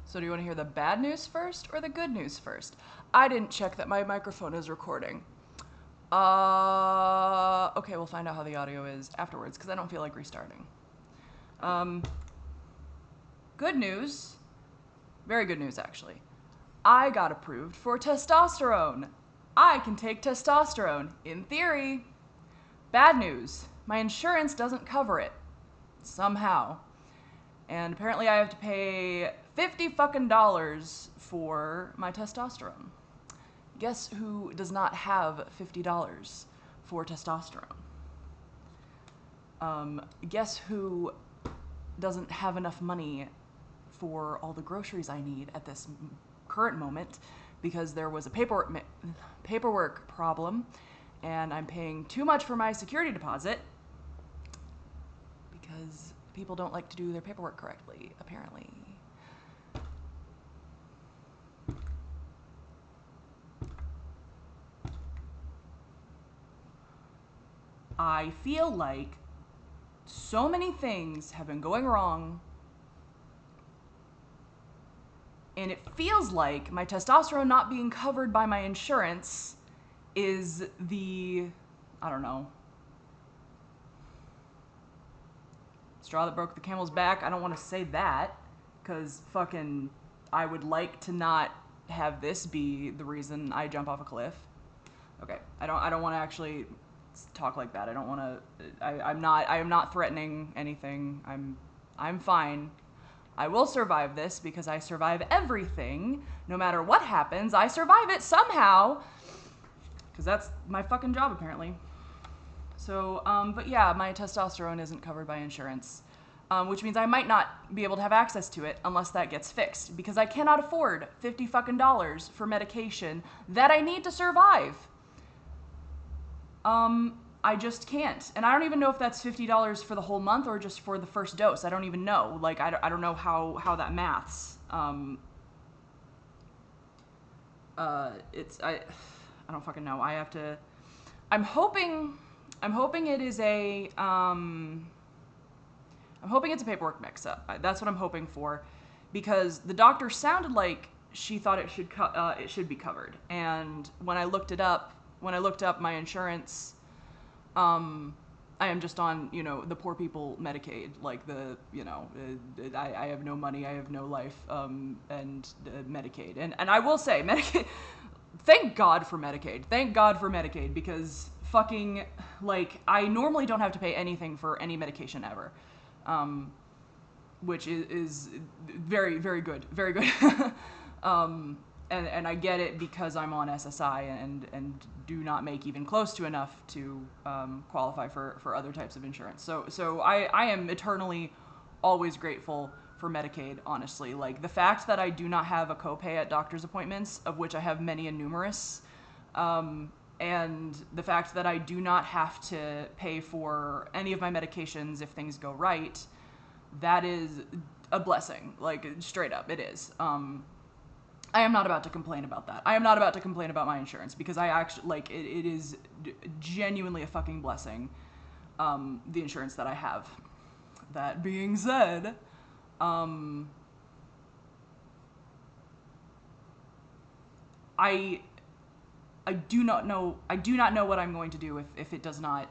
So do you want to hear the bad news first or the good news first? I didn't check that my microphone is recording. Okay, we'll find out how the audio is afterwards because I don't feel like restarting. Good news, very good news actually. I got approved for testosterone. I can take testosterone, in theory. Bad news, my insurance doesn't cover it. Somehow. And apparently I have to pay $50 fucking for my testosterone. Guess who does not have $50 for testosterone? Guess who doesn't have enough money for all the groceries I need at this current moment because there was a paperwork problem and I'm paying too much for my security deposit because people don't like to do their paperwork correctly, apparently. I feel like so many things have been going wrong, and it feels like my testosterone not being covered by my insurance is the, I don't know, straw that broke the camel's back. I don't want to say that, because fucking I would like to not have this be the reason I jump off a cliff. Okay, I don't want to actually talk like that. I don't want to. I am not threatening anything. I'm fine. I will survive this because I survive everything. No matter what happens, I survive it somehow. Because that's my fucking job, apparently. So, but yeah, my testosterone isn't covered by insurance, which means I might not be able to have access to it unless that gets fixed. Because I cannot afford $50 fucking for medication that I need to survive. I just can't. And I don't even know if that's $50 for the whole month or just for the first dose. I don't even know. Like, I don't know how that maths. I don't fucking know. I have to, I'm hoping it is I'm hoping it's a paperwork mix-up. That's what I'm hoping for, because the doctor sounded like she thought it should be covered. And when I looked up my insurance, I am just on, the poor people Medicaid, like I have no money, I have no life, and Medicaid. And I will say, Medicaid, thank God for Medicaid, because fucking, like, I normally don't have to pay anything for any medication ever. Which is very, very good, very good. And I get it because I'm on SSI and do not make even close to enough to qualify for other types of insurance. So I am eternally always grateful for Medicaid, honestly. Like, the fact that I do not have a copay at doctor's appointments, of which I have many and numerous, and the fact that I do not have to pay for any of my medications if things go right, that is a blessing. Like, straight up, it is. I am not about to complain about that. I am not about to complain about my insurance, because I actually, like, it is genuinely a fucking blessing, the insurance that I have. That being said, I do not know what I'm going to do if it does not,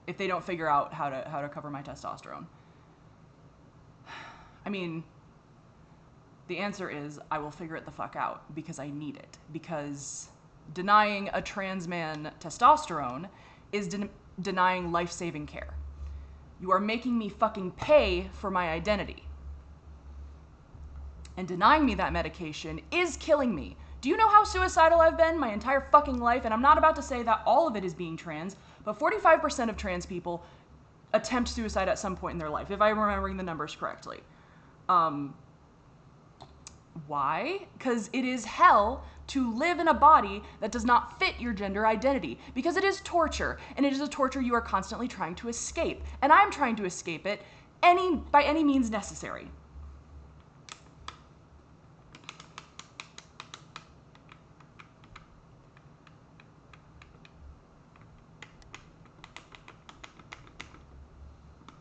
if they don't figure out how to cover my testosterone. I mean, the answer is I will figure it the fuck out, because I need it. Because denying a trans man testosterone is denying life-saving care. You are making me fucking pay for my identity. And denying me that medication is killing me. Do you know how suicidal I've been my entire fucking life? And I'm not about to say that all of it is being trans, but 45% of trans people attempt suicide at some point in their life, if I'm remembering the numbers correctly. Why? Because it is hell to live in a body that does not fit your gender identity. Because it is torture, and it is a torture you are constantly trying to escape. And I'm trying to escape it by any means necessary.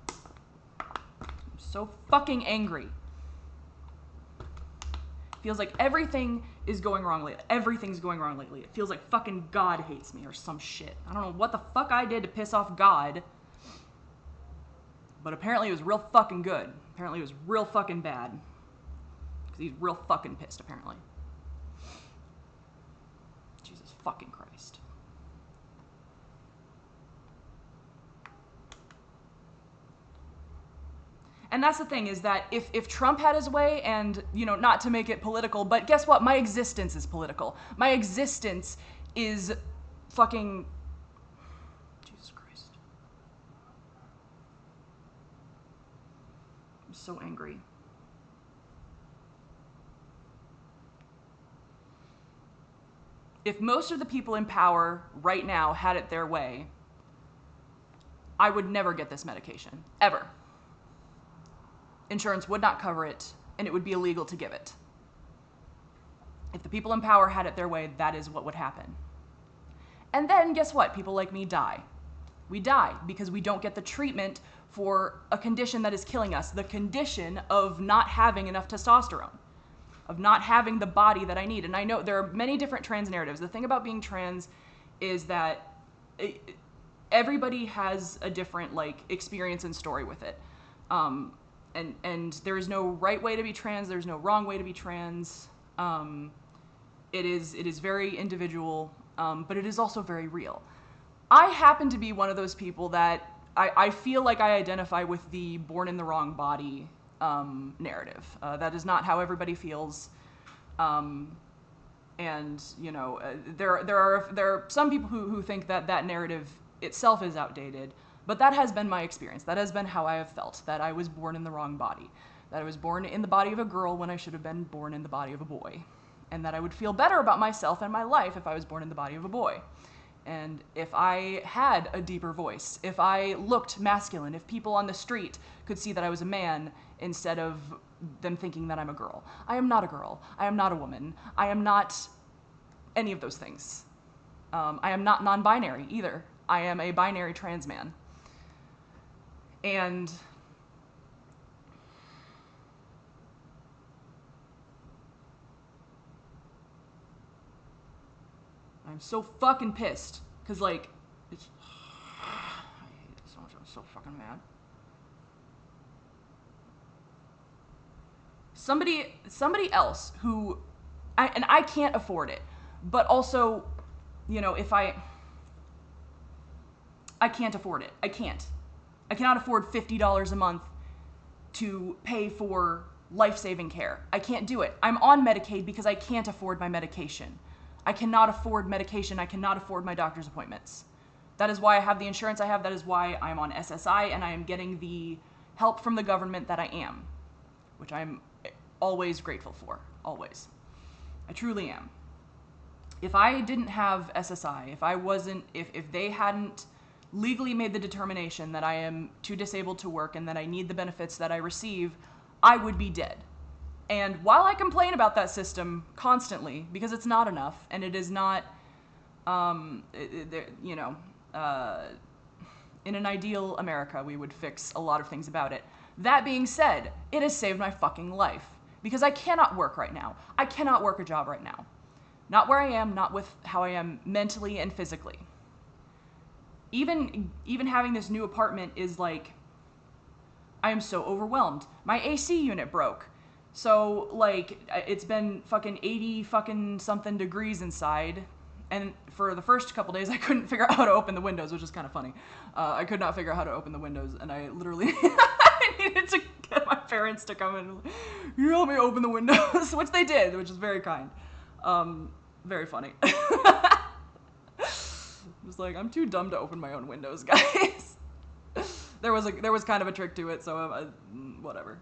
I'm so fucking angry. Feels like everything is going wrong lately. Everything's going wrong lately. It feels like fucking God hates me or some shit. I don't know what the fuck I did to piss off God. But apparently it was real fucking good. Apparently it was real fucking bad. Because he's real fucking pissed, apparently. Jesus fucking Christ. And that's the thing, is that if Trump had his way, and, you know, not to make it political, but guess what? My existence is political. My existence is fucking... Jesus Christ. I'm so angry. If most of the people in power right now had it their way, I would never get this medication. Ever. Insurance would not cover it, and it would be illegal to give it. If the people in power had it their way, that is what would happen. And then, guess what? People like me die. We die because we don't get the treatment for a condition that is killing us, the condition of not having enough testosterone, of not having the body that I need. And I know there are many different trans narratives. The thing about being trans is that everybody has a different, like, experience and story with it. And there is no right way to be trans. There's no wrong way to be trans. It is very individual, but it is also very real. I happen to be one of those people that I feel like I identify with the born in the wrong body narrative. That is not how everybody feels. And, you know, there are some people who think that that narrative itself is outdated. But that has been my experience. That has been how I have felt, that I was born in the wrong body, that I was born in the body of a girl when I should have been born in the body of a boy, and that I would feel better about myself and my life if I was born in the body of a boy. And if I had a deeper voice, if I looked masculine, if people on the street could see that I was a man instead of them thinking that I'm a girl. I am not a girl. I am not a woman. I am not any of those things. I am not non-binary either. I am a binary trans man. And I'm so fucking pissed, because, like, it's, I hate it so much. I'm so fucking mad. Somebody else who, I can't afford it, but also, you know, if I can't afford it. I cannot afford $50 a month to pay for life-saving care. I can't do it. I'm on Medicaid because I can't afford my medication. I cannot afford medication. I cannot afford my doctor's appointments. That is why I have the insurance I have. That is why I'm on SSI, and I am getting the help from the government that I am, which I'm always grateful for. Always. I truly am. If I didn't have SSI, if they hadn't legally made the determination that I am too disabled to work and that I need the benefits that I receive, I would be dead. And while I complain about that system constantly, because it's not enough, and it is not, you know, in an ideal America, we would fix a lot of things about it. That being said, it has saved my fucking life, because I cannot work right now. I cannot work a job right now. Not where I am, not with how I am mentally and physically. Even having this new apartment is like, I am so overwhelmed. My AC unit broke. So, like, it's been fucking 80 fucking something degrees inside. And for the first couple days, I couldn't figure out how to open the windows, which is kind of funny. I could not figure out how to open the windows, and I literally I needed to get my parents to come in. You help me open the windows, which they did, which is very kind. Very funny. I was like, I'm too dumb to open my own windows, guys. There was kind of a trick to it, so whatever.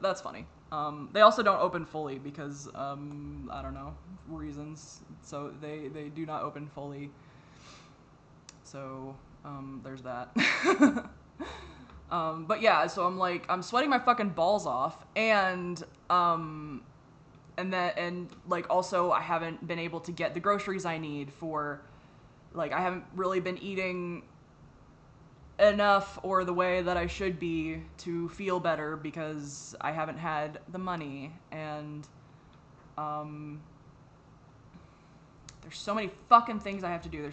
That's funny. They also don't open fully because I don't know, reasons. So they do not open fully. So there's that. But yeah, so I'm sweating my fucking balls off, and like also I haven't been able to get the groceries I need for, like, I haven't really been eating enough or the way that I should be to feel better because I haven't had the money, and There's so many fucking things I have to do.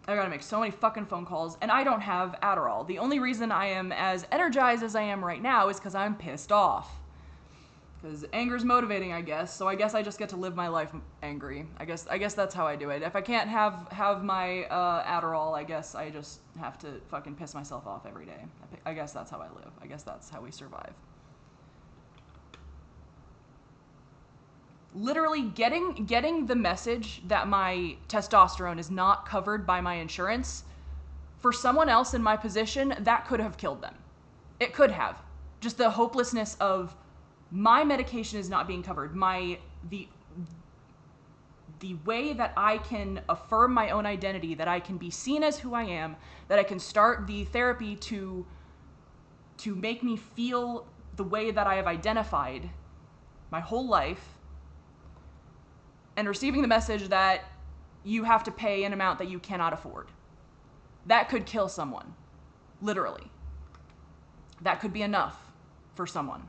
I gotta make so many fucking phone calls, and I don't have Adderall. The only reason I am as energized as I am right now is because I'm pissed off. Because anger's motivating, I guess, so I guess I just get to live my life angry. I guess that's how I do it. If I can't have my Adderall, I guess I just have to fucking piss myself off every day. I guess that's how I live. I guess that's how we survive. Literally getting the message that my testosterone is not covered by my insurance, for someone else in my position, that could have killed them. It could have. Just the hopelessness of my medication is not being covered. The way that I can affirm my own identity, that I can be seen as who I am, that I can start the therapy to make me feel the way that I have identified my whole life, and receiving the message that you have to pay an amount that you cannot afford. That could kill someone. Literally. That could be enough for someone.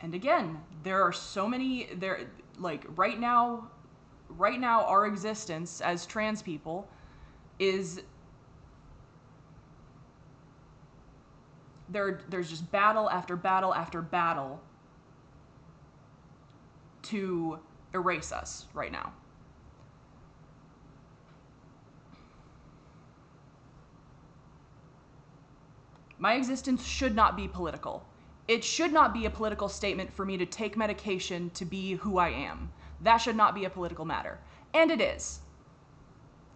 And again, there are so many, right now our existence as trans people is, there's just battle after battle after battle to erase us right now. My existence should not be political. It should not be a political statement for me to take medication to be who I am. That should not be a political matter. And it is.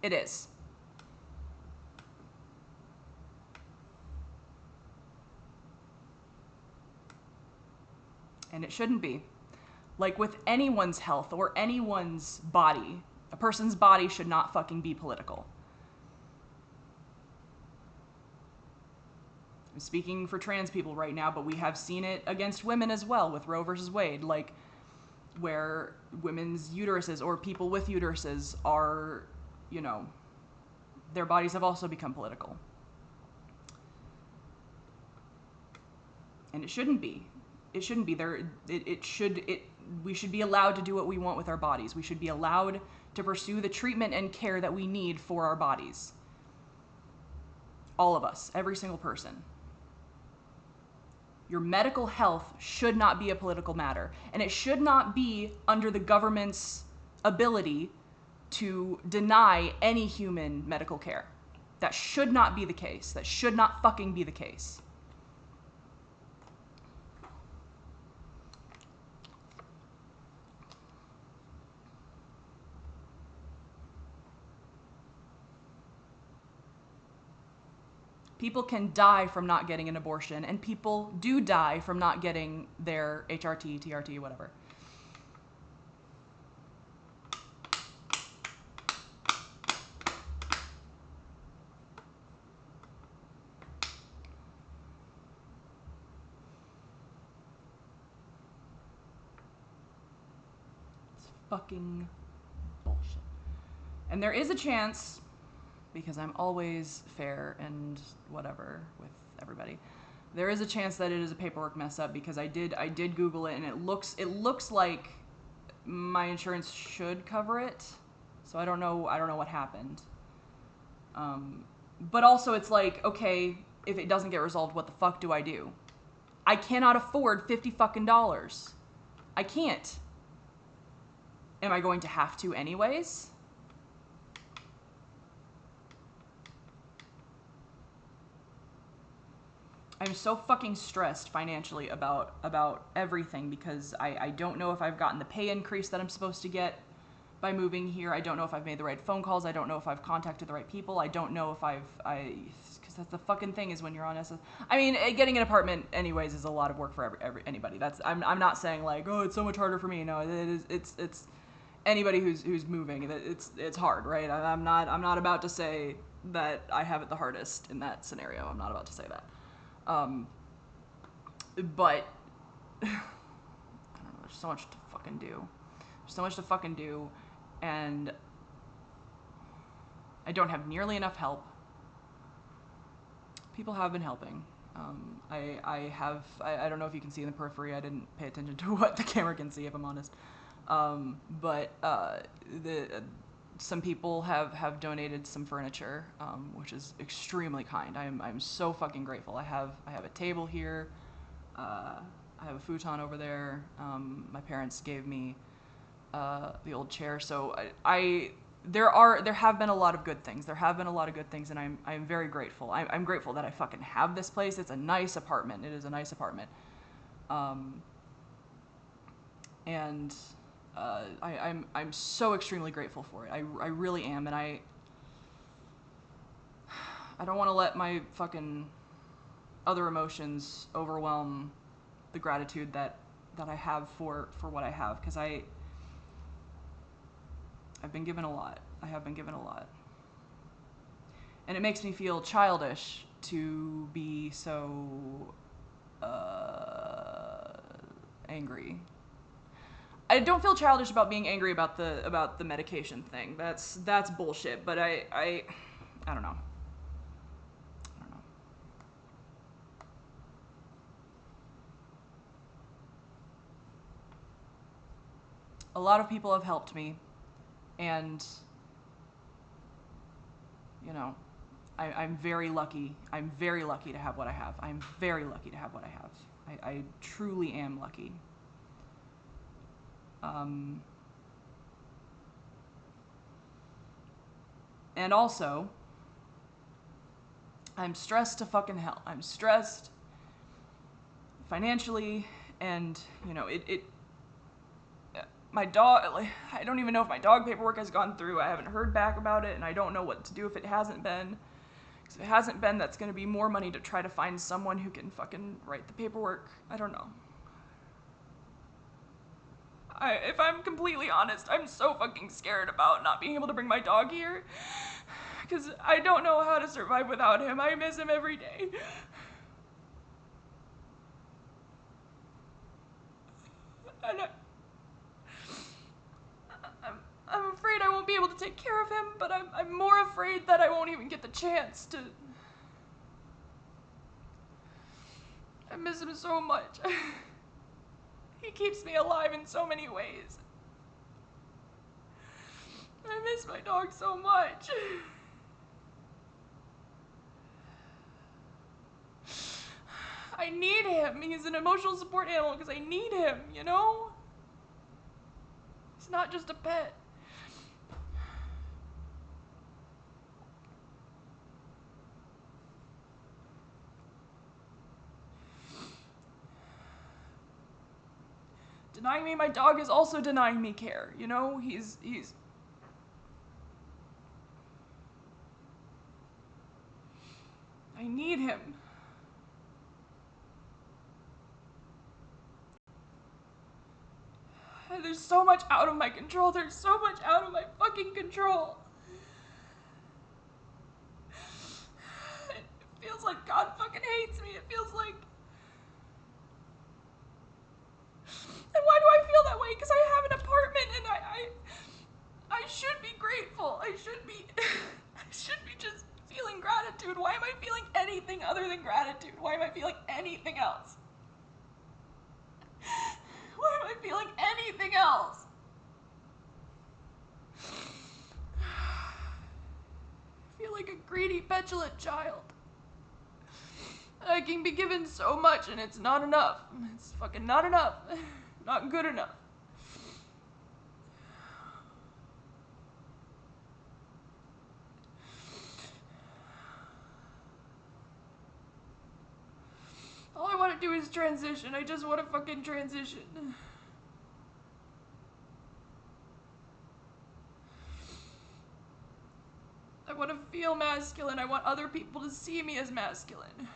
It is. And it shouldn't be. Like with anyone's health or anyone's body, a person's body should not fucking be political. I'm speaking for trans people right now, but we have seen it against women as well with Roe versus Wade, like where women's uteruses or people with uteruses are, their bodies have also become political. And it shouldn't be. It shouldn't be there. We should be allowed to do what we want with our bodies. We should be allowed to pursue the treatment and care that we need for our bodies. All of us, every single person. Your medical health should not be a political matter, and it should not be under the government's ability to deny any human medical care. That should not be the case. That should not fucking be the case. People can die from not getting an abortion, and people do die from not getting their HRT, TRT, whatever. It's fucking bullshit. And there is a chance, because I'm always fair and whatever with everybody, there is a chance that it is a paperwork mess up, because I did Google it, and it looks like my insurance should cover it. So I don't know what happened. But also it's like, okay, if it doesn't get resolved, what the fuck do I do? I cannot afford $50 fucking dollars. I can't. Am I going to have to anyways? I'm so fucking stressed financially about everything, because I don't know if I've gotten the pay increase that I'm supposed to get by moving here. I don't know if I've made the right phone calls. I don't know if I've contacted the right people. I don't know if because that's the fucking thing, is when you're on SS. I mean, getting an apartment anyways is a lot of work for anybody. I'm not saying like, oh, it's so much harder for me. No, it's anybody who's moving. It's hard, right? I'm not about to say that I have it the hardest in that scenario. I'm not about to say that. But I don't know, there's so much to fucking do. There's so much to fucking do, and I don't have nearly enough help. people have been helping. I don't know if you can see in the periphery. I didn't pay attention to what the camera can see, if I'm honest. But some people have donated some furniture, which is extremely kind. I'm so fucking grateful. I have a table here. I have a futon over there. My parents gave me the old chair. So there have been a lot of good things. There have been a lot of good things, and I'm very grateful. I'm grateful that I fucking have this place. It's a nice apartment. It is a nice apartment. And I'm so extremely grateful for it. I really am, and I don't want to let my fucking other emotions overwhelm the gratitude that I have for what I have, because I've been given a lot. I have been given a lot. And it makes me feel childish to be so angry. I don't feel childish about being angry about the medication thing. That's bullshit, but I don't know. A lot of people have helped me, and you know, I'm very lucky. I'm very lucky to have what I have. I'm very lucky to have what I have. I truly am lucky. And also, I'm stressed to fucking hell. I'm stressed financially, and you know, my dog, like, I don't even know if my dog paperwork has gone through. I haven't heard back about it, and I don't know what to do if it hasn't been. Because if it hasn't been, that's going to be more money to try to find someone who can fucking write the paperwork. I don't know. If I'm completely honest, I'm so fucking scared about not being able to bring my dog here. Because I don't know how to survive without him. I miss him every day. And I'm afraid I won't be able to take care of him, but I'm more afraid that I won't even get the chance to. I miss him so much. He keeps me alive in so many ways. I miss my dog so much. I need him. He's an emotional support animal because I need him, you know? He's not just a pet. Denying me my dog is also denying me care, you know? He's I need him. There's so much out of my control. There's so much out of my fucking control. It feels like God fucking hates me. It feels like... And why do I feel that way? Because I have an apartment and I should be grateful. I should be just feeling gratitude. Why am I feeling anything other than gratitude? Why am I feeling anything else? Why am I feeling anything else? I feel like a greedy, petulant child. I can be given so much and it's not enough. It's fucking not enough. Not good enough. All I want to do is transition. I just want to fucking transition. I want to feel masculine. I want other people to see me as masculine.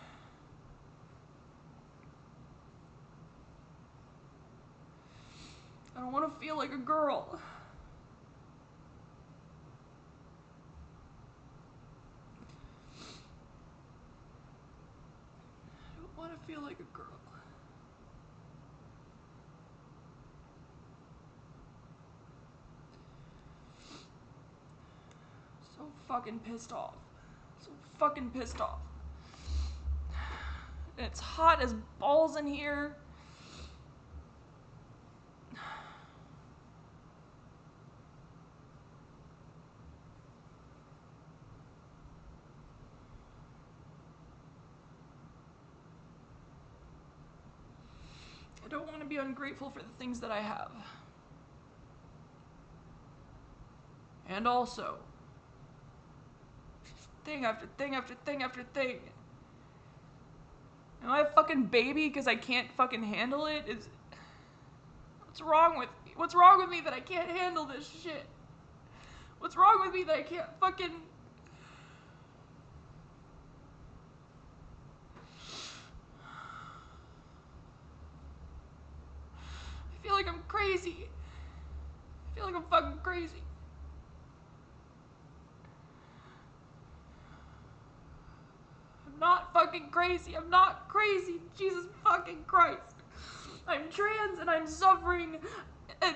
I don't want to feel like a girl. I don't want to feel like a girl. So fucking pissed off. So fucking pissed off. And it's hot as balls in here. I don't want to be ungrateful for the things that I have. And also, thing after thing after thing after thing. Am I a fucking baby because I can't fucking handle it? What's wrong with me? What's wrong with me that I can't handle this shit? What's wrong with me that I can't fucking... I feel like I'm crazy. I feel like I'm fucking crazy. I'm not fucking crazy. I'm not crazy. Jesus fucking Christ. I'm trans and I'm suffering. And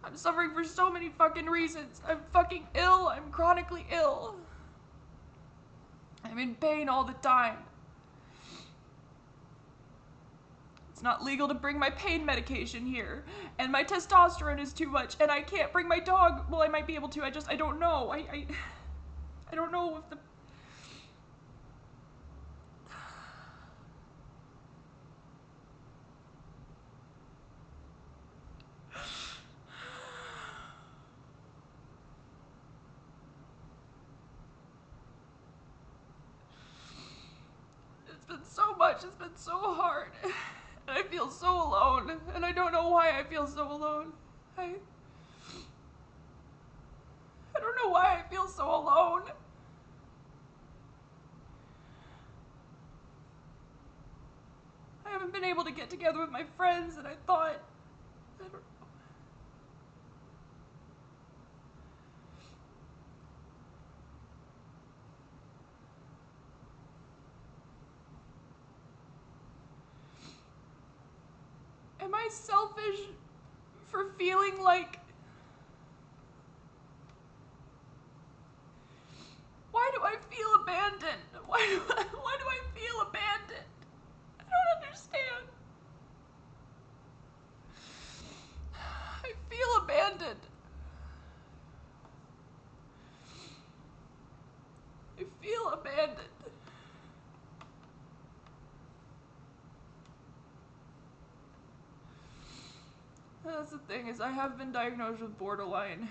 I'm suffering for so many fucking reasons. I'm fucking ill. I'm chronically ill. I'm in pain all the time. It's not legal to bring my pain medication here. And my testosterone is too much. And I can't bring my dog. Well, I might be able to. I don't know. I don't know if the... It's been so much. It's been so hard. And I feel so alone. And I don't know why I feel so alone. I don't know why I feel so alone. I haven't been able to get together with my friends, and I thought... I don't know. Am I selfish for feeling like... Why do I feel abandoned? Why do I feel abandoned? I don't understand. I feel abandoned. I feel abandoned. That's the thing, is I have been diagnosed with borderline.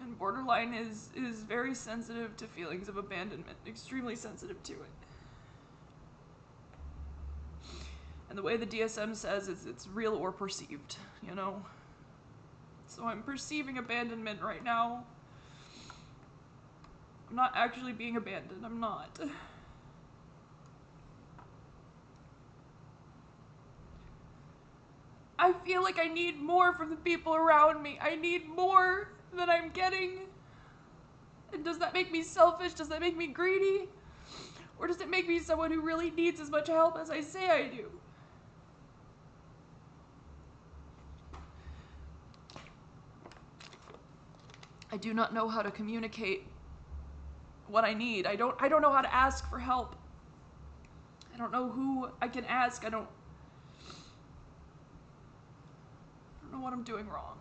And borderline is very sensitive to feelings of abandonment, extremely sensitive to it. And the way the DSM says is it's real or perceived, you know? So I'm perceiving abandonment right now. I'm not actually being abandoned, I'm not. I feel like I need more from the people around me. I need more than I'm getting. And does that make me selfish? Does that make me greedy? Or does it make me someone who really needs as much help as I say I do? I do not know how to communicate what I need. I don't know how to ask for help. I don't know who I can ask. I don't know what I'm doing wrong.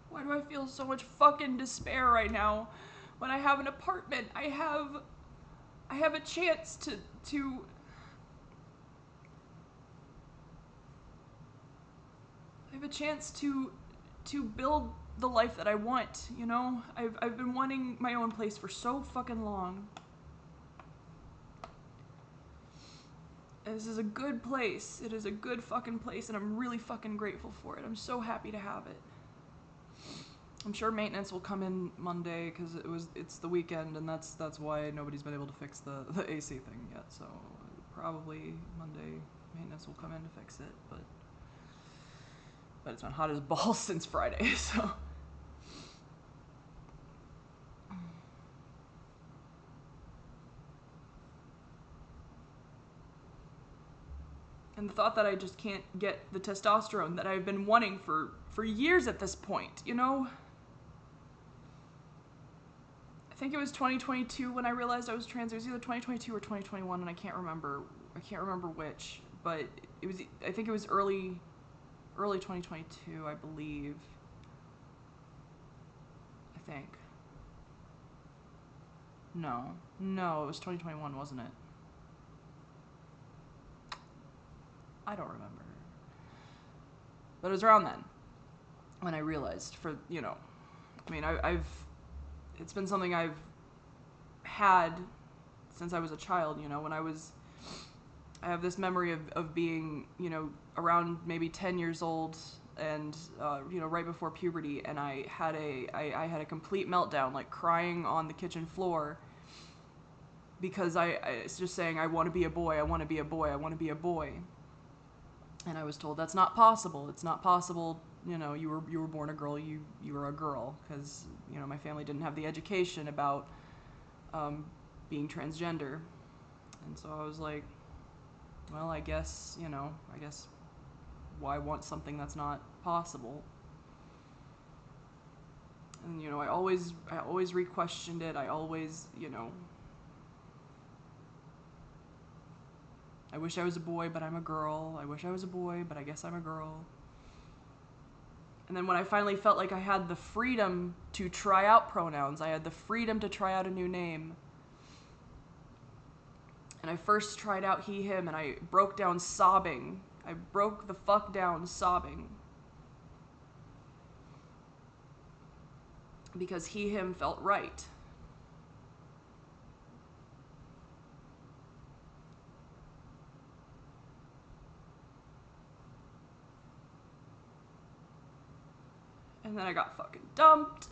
Why do I feel so much fucking despair right now when I have an apartment? I have a chance to I have a chance to build the life that I want, you know? I've been wanting my own place for so fucking long. And this is a good place. It is a good fucking place, and I'm really fucking grateful for it. I'm so happy to have it. I'm sure maintenance will come in Monday because it's the weekend, and that's why nobody's been able to fix the AC thing yet. So probably Monday maintenance will come in to fix it, but it's been hot as balls since Friday, so. And the thought that I just can't get the testosterone that I've been wanting for years at this point, you know? I think it was 2022 when I realized I was trans. It was either 2022 or 2021, and I can't remember which, but I think it was early 2022, I believe. I think. No, it was 2021, wasn't it? I don't remember. But it was around then when I realized it's been something I've had since I was a child, when I have this memory of being, around maybe 10 years old and, right before puberty, and I had a complete meltdown, like crying on the kitchen floor because it's just saying, I want to be a boy, I want to be a boy, I want to be a boy. And I was told that's not possible. It's not possible. You were born a girl. You were a girl because my family didn't have the education about being transgender. And so I was like, well, I guess why want something that's not possible? And I always re-questioned it. I always I wish I was a boy, but I'm a girl. I wish I was a boy, but I guess I'm a girl. And then when I finally felt like I had the freedom to try out pronouns, I had the freedom to try out a new name. And I first tried out he, him, and I broke down sobbing. I broke the fuck down sobbing. Because he, him felt right. And then I got fucking dumped.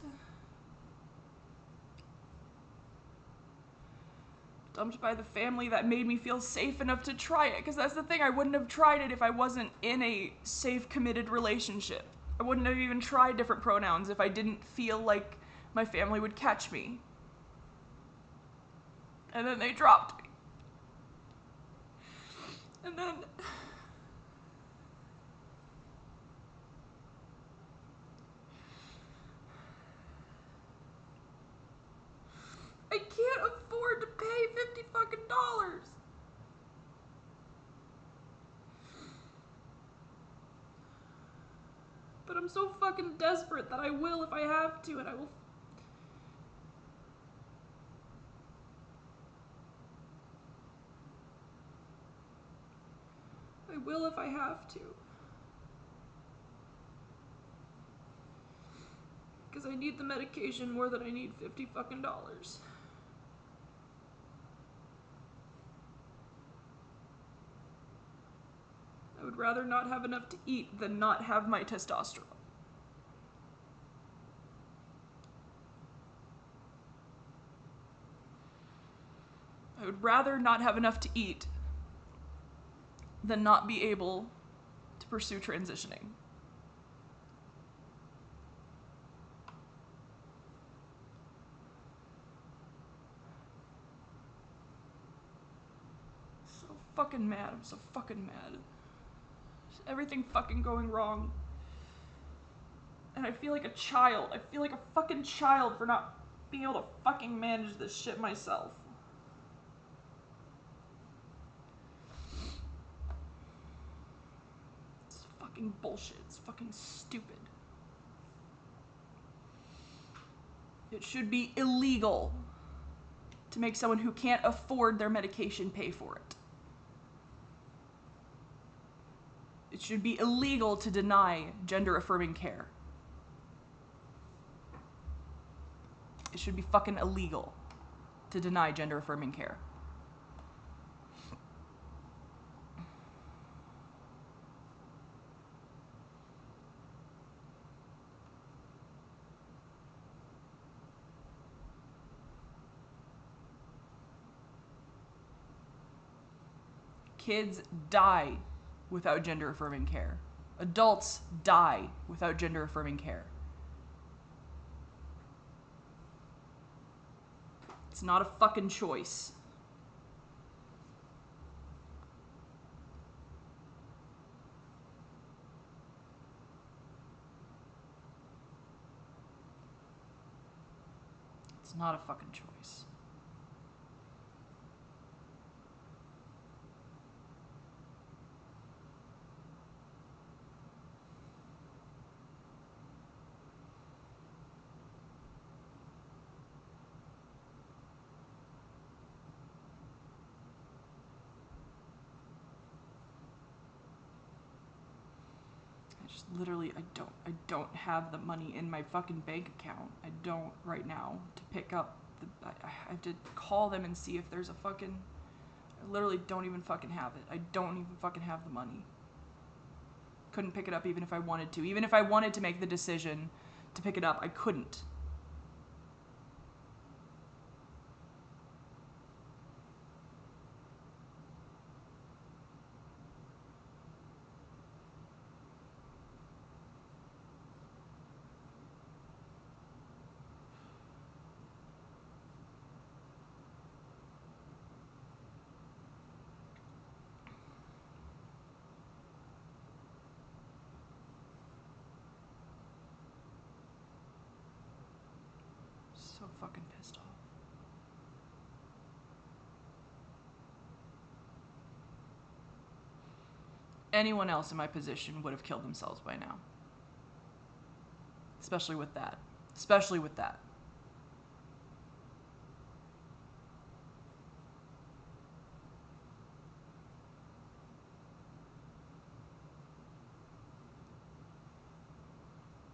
Dumped by the family that made me feel safe enough to try it. Because that's the thing, I wouldn't have tried it if I wasn't in a safe, committed relationship. I wouldn't have even tried different pronouns if I didn't feel like my family would catch me. And then they dropped me. And then... I can't afford to pay $50 fucking dollars. But I'm so fucking desperate that I will if I have to, and I will. I will if I have to. Because I need the medication more than I need $50 fucking dollars. I would rather not have enough to eat than not have my testosterone. I would rather not have enough to eat than not be able to pursue transitioning. So fucking mad. I'm so fucking mad. Everything fucking going wrong. And I feel like a child. I feel like a fucking child for not being able to fucking manage this shit myself. It's fucking bullshit. It's fucking stupid. It should be illegal to make someone who can't afford their medication pay for it. It should be illegal to deny gender-affirming care. It should be fucking illegal to deny gender-affirming care. Kids die without gender-affirming care. Adults die without gender-affirming care. It's not a fucking choice. not a fucking choice. Literally, I don't have the money in my fucking bank account. I don't right now to pick up I have to call them and see if there's a fucking, I literally don't even fucking have it. I don't even fucking have the money. Couldn't pick it up even if I wanted to. Even if I wanted to make the decision to pick it up, I couldn't. So fucking pissed off. Anyone else in my position would have killed themselves by now. Especially with that. Especially with that.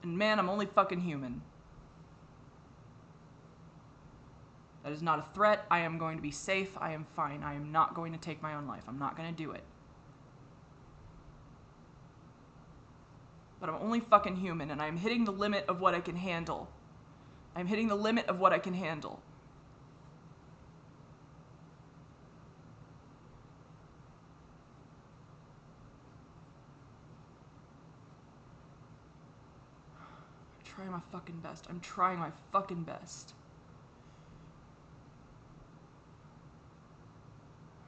And man, I'm only fucking human. That is not a threat. I am going to be safe. I am fine. I am not going to take my own life. I'm not going to do it. But I'm only fucking human, and I'm hitting the limit of what I can handle. I'm hitting the limit of what I can handle. I'm trying my fucking best. I'm trying my fucking best.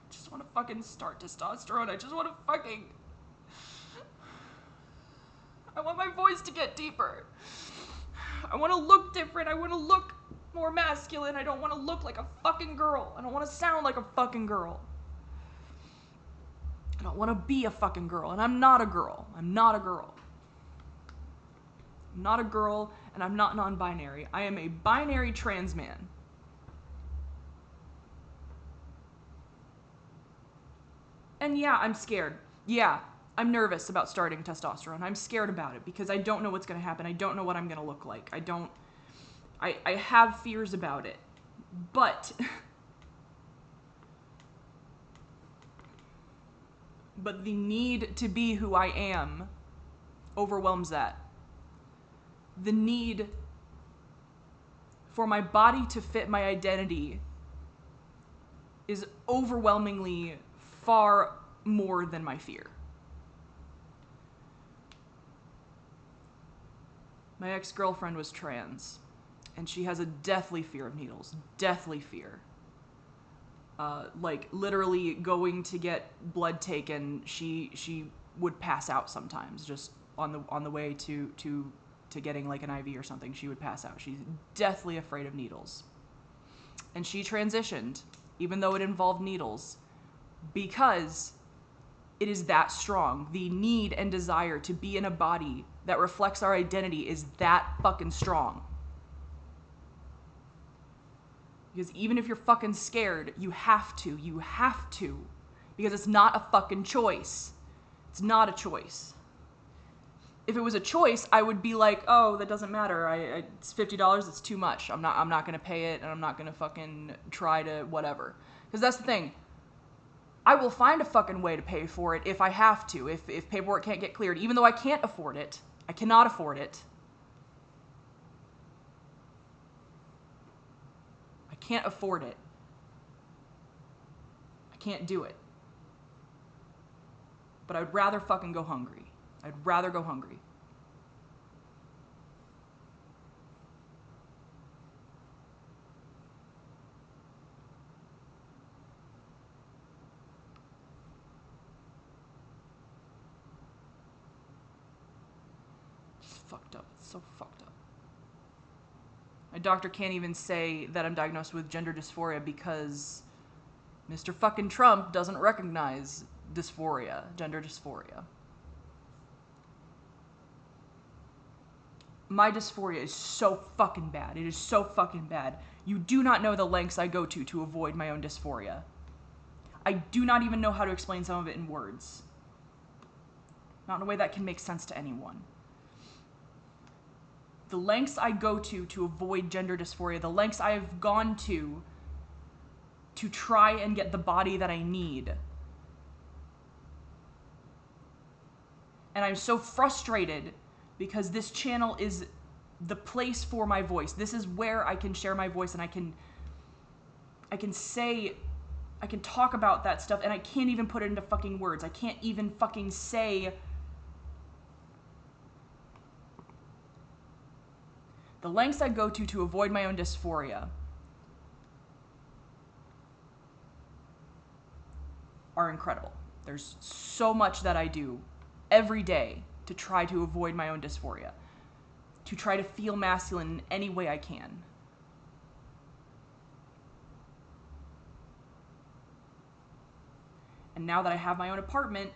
I just want to fucking start testosterone. I just want to fucking... I want my voice to get deeper. I want to look different. I want to look more masculine. I don't want to look like a fucking girl. I don't want to sound like a fucking girl. I don't want to be a fucking girl. And I'm not a girl. I'm not a girl. I'm not a girl, and I'm not non-binary. I am a binary trans man. And yeah, I'm scared. Yeah, I'm nervous about starting testosterone. I'm scared about it because I don't know what's going to happen. I don't know what I'm going to look like. I have fears about it. But the need to be who I am overwhelms that. The need for my body to fit my identity is overwhelmingly far more than my fear. My ex-girlfriend was trans, and she has a deathly fear of needles. Deathly fear. Like, literally going to get blood taken, she would pass out sometimes, just on the way to getting, like, an IV or something. She would pass out. She's deathly afraid of needles. And she transitioned, even though it involved needles, because it is that strong. The need and desire to be in a body that reflects our identity is that fucking strong. Because even if you're fucking scared, you have to. You have to. Because it's not a fucking choice. It's not a choice. If it was a choice, I would be like, oh, that doesn't matter. It's $50, it's too much. I'm not gonna pay it, and I'm not gonna fucking try to whatever. Because that's the thing. I will find a fucking way to pay for it if I have to. If paperwork can't get cleared. Even though I can't afford it. I cannot afford it. I can't afford it. I can't do it. But I'd rather fucking go hungry. I'd rather go hungry. It's fucked up. It's so fucked up. My doctor can't even say that I'm diagnosed with gender dysphoria because Mr. fucking Trump doesn't recognize dysphoria, gender dysphoria. My dysphoria is so fucking bad. It is so fucking bad. You do not know the lengths I go to avoid my own dysphoria. I do not even know how to explain some of it in words. Not in a way that can make sense to anyone. The lengths I go to avoid gender dysphoria, the lengths I have gone to try and get the body that I need. And I'm so frustrated because this channel is the place for my voice. This is where I can share my voice and I can talk about that stuff, and I can't even put it into fucking words. I can't even fucking say the lengths I go to avoid my own dysphoria are incredible. There's so much that I do every day to try to avoid my own dysphoria, to try to feel masculine in any way I can. And now that I have my own apartment,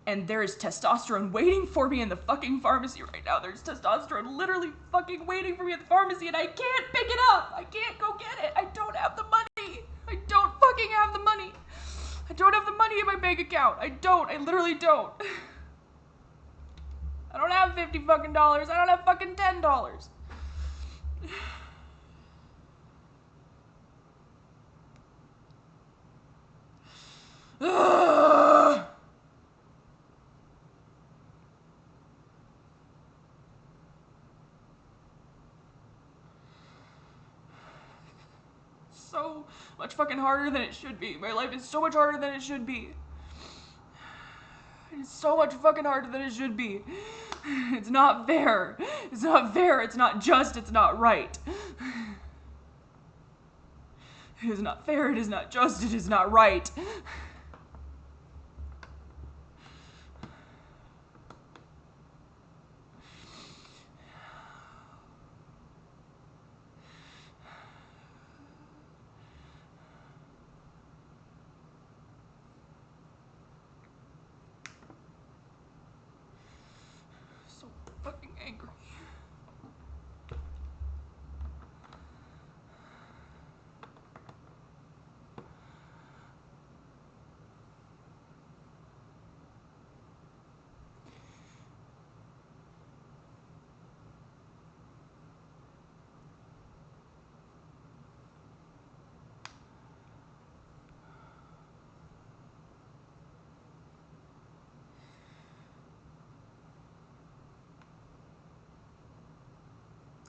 and there is testosterone waiting for me in the fucking pharmacy right now. There's testosterone literally fucking waiting for me at the pharmacy, and I can't pick it up. I can't go get it. I don't have the money. I don't fucking have the money. I don't have the money in my bank account. I don't. I literally don't. I don't have $50 fucking dollars. I don't have fucking $10. So much fucking harder than it should be. My life is so much harder than it should be. It's so much fucking harder than it should be. It's not fair. It's not fair. It's not just. It's not right. It is not fair. It is not just. It is not right. So fucking angry.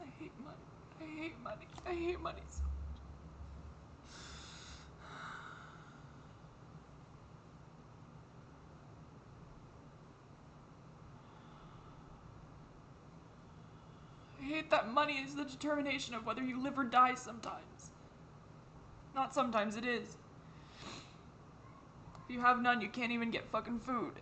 I hate money. I hate money. I hate money so much. I hate that money is the determination of whether you live or die sometimes. Not sometimes, it is. If you have none, you can't even get fucking food.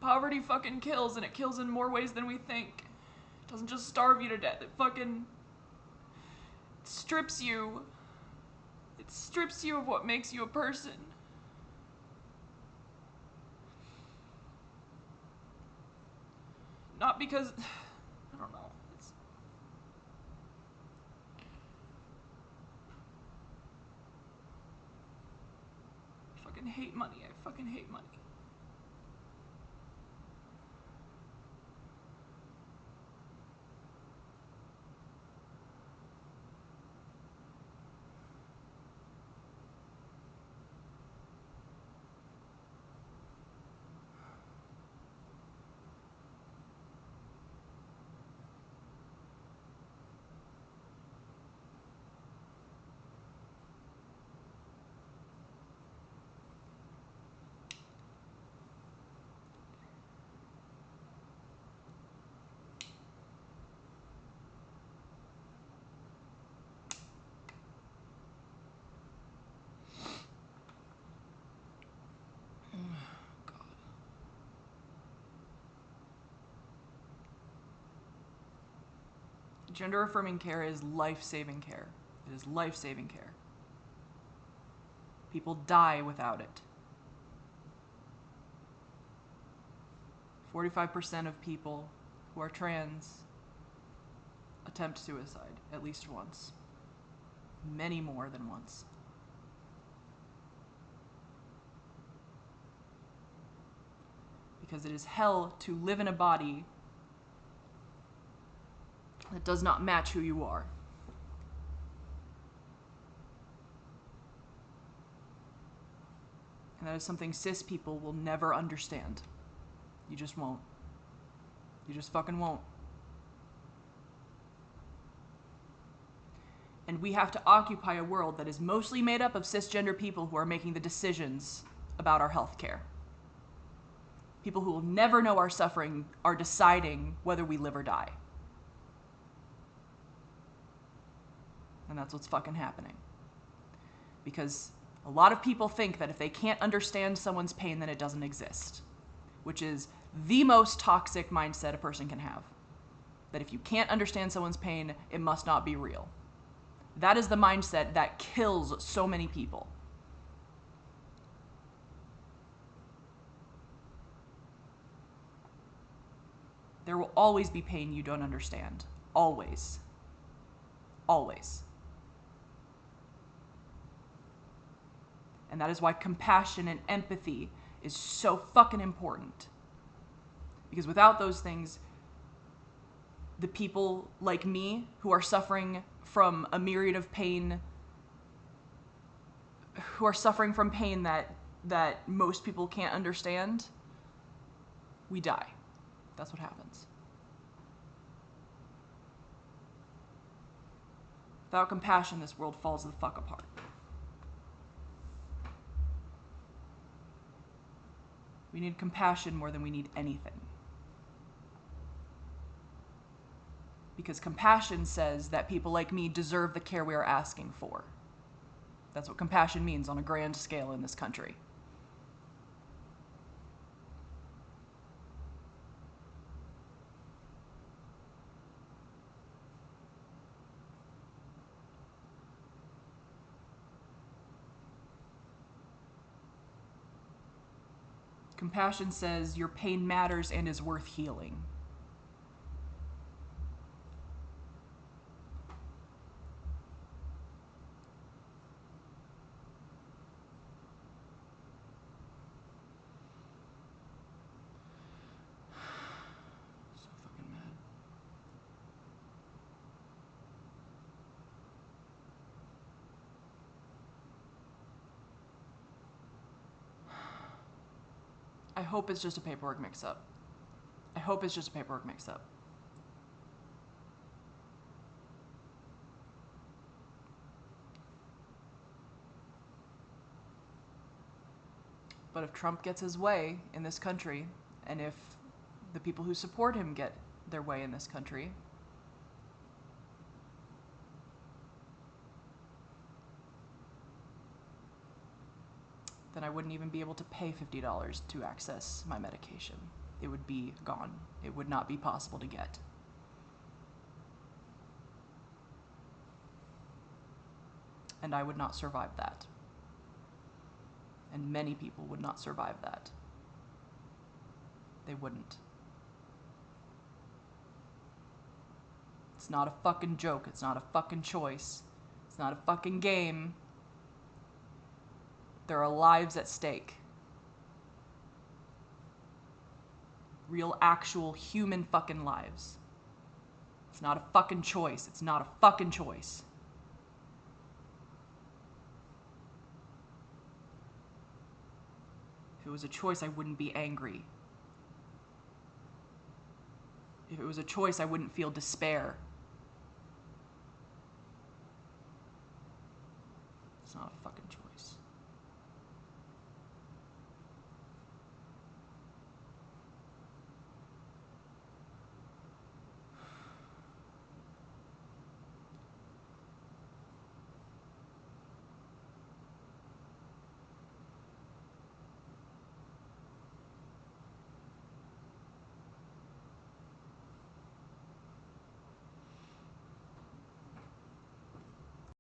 Poverty fucking kills, and it kills in more ways than we think. It doesn't just starve you to death, it fucking strips you. It strips you of what makes you a person. Not because, I don't know, I fucking hate money, I fucking hate money. Gender affirming care is life-saving care. It is life-saving care. People die without it. 45% of people who are trans attempt suicide at least once. Many more than once. Because it is hell to live in a body that does not match who you are. And that is something cis people will never understand. You just won't. You just fucking won't. And we have to occupy a world that is mostly made up of cisgender people who are making the decisions about our health care. People who will never know our suffering are deciding whether we live or die. And that's what's fucking happening. Because a lot of people think that if they can't understand someone's pain, then it doesn't exist. Which is the most toxic mindset a person can have. That if you can't understand someone's pain, it must not be real. That is the mindset that kills so many people. There will always be pain you don't understand. Always. Always. And that is why compassion and empathy is so fucking important. Because without those things, the people like me who are suffering from a myriad of pain, who are suffering from pain that most people can't understand, we die. That's what happens. Without compassion, this world falls the fuck apart. We need compassion more than we need anything. Because compassion says that people like me deserve the care we are asking for. That's what compassion means on a grand scale in this country. Compassion says your pain matters and is worth healing. So fucking mad. I hope it's just a paperwork mix-up. I hope it's just a paperwork mix-up. But if Trump gets his way in this country, and if the people who support him get their way in this country, then I wouldn't even be able to pay $50 to access my medication. It would be gone. It would not be possible to get. And I would not survive that. And many people would not survive that. They wouldn't. It's not a fucking joke. It's not a fucking choice. It's not a fucking game. There are lives at stake. Real, actual, human fucking lives. It's not a fucking choice. It's not a fucking choice. If it was a choice, I wouldn't be angry. If it was a choice, I wouldn't feel despair.